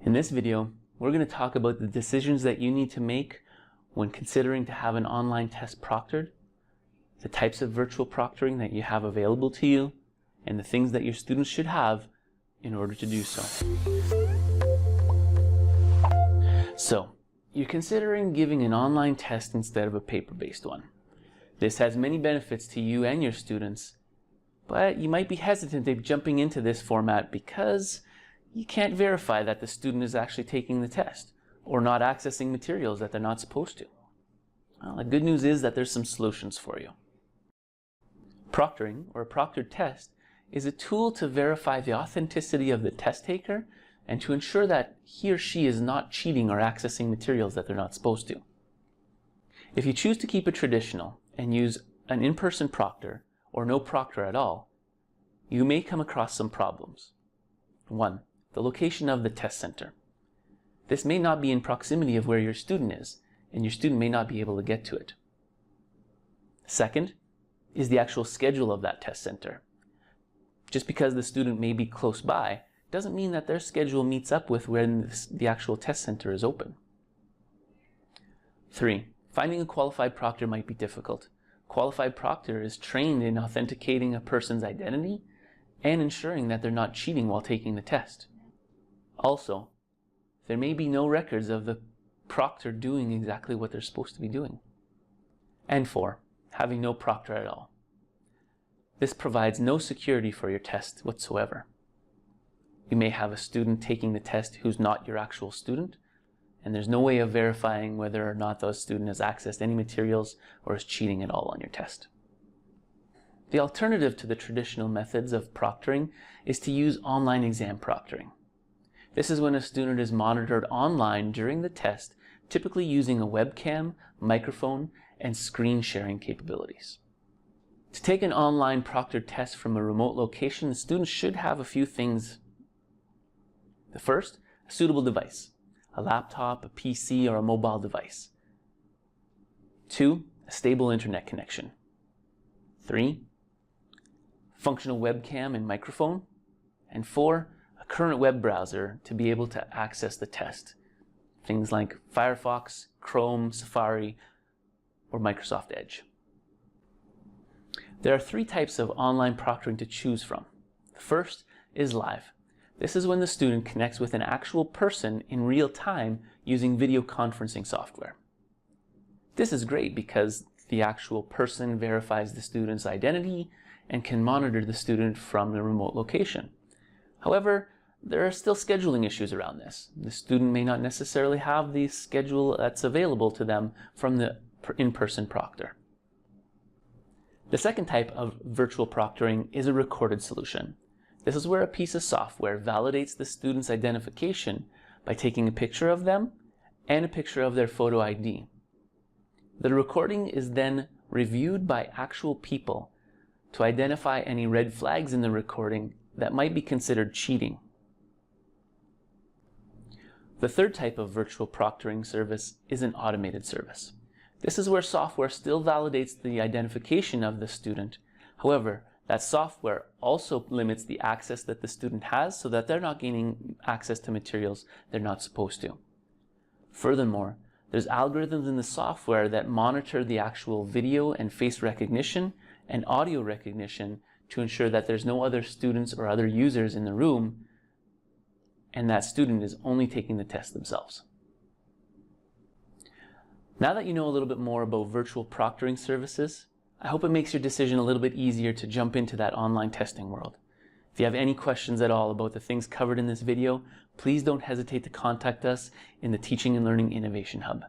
In this video, we're going to talk about the decisions that you need to make when considering to have an online test proctored, the types of virtual proctoring that you have available to you, and the things that your students should have in order to do so. So, you're considering giving an online test instead of a paper-based one. This has many benefits to you and your students, but you might be hesitant of jumping into this format because you can't verify that the student is actually taking the test or not accessing materials that they're not supposed to. Well, the good news is that there's some solutions for you. Proctoring, or a proctored test, is a tool to verify the authenticity of the test taker and to ensure that he or she is not cheating or accessing materials that they're not supposed to. If you choose to keep it traditional and use an in-person proctor or no proctor at all, you may come across some problems. 1. The location of the test center. This may not be in proximity of where your student is, and your student may not be able to get to it. Second is the actual schedule of that test center. Just because the student may be close by doesn't mean that their schedule meets up with when the actual test center is open. 3. Finding a qualified proctor might be difficult. Qualified proctor is trained in authenticating a person's identity and ensuring that they're not cheating while taking the test. Also, there may be no records of the proctor doing exactly what they're supposed to be doing. And 4, having no proctor at all. This provides no security for your test whatsoever. You may have a student taking the test who's not your actual student, and there's no way of verifying whether or not that student has accessed any materials or is cheating at all on your test. The alternative to the traditional methods of proctoring is to use online exam proctoring. This is when a student is monitored online during the test, typically using a webcam, microphone, and screen sharing capabilities. To take an online proctored test from a remote location, the student should have a few things. The first, a suitable device, a laptop, a PC, or a mobile device. 2, a stable internet connection. 3, functional webcam and microphone. And 4, a current web browser to be able to access the test. Things like Firefox, Chrome, Safari, or Microsoft Edge. There are 3 types of online proctoring to choose from. The first is live. This is when the student connects with an actual person in real time using video conferencing software. This is great because the actual person verifies the student's identity and can monitor the student from the remote location. However, there are still scheduling issues around this. The student may not necessarily have the schedule that's available to them from the in-person proctor. The second type of virtual proctoring is a recorded solution. This is where a piece of software validates the student's identification by taking a picture of them and a picture of their photo ID. The recording is then reviewed by actual people to identify any red flags in the recording that might be considered cheating. The third type of virtual proctoring service is an automated service. This is where software still validates the identification of the student. However, that software also limits the access that the student has so that they're not gaining access to materials they're not supposed to. Furthermore, there's algorithms in the software that monitor the actual video and face recognition and audio recognition to ensure that there's no other students or other users in the room and that student is only taking the test themselves. Now that you know a little bit more about virtual proctoring services, I hope it makes your decision a little bit easier to jump into that online testing world. If you have any questions at all about the things covered in this video, please don't hesitate to contact us in the Teaching and Learning Innovation Hub.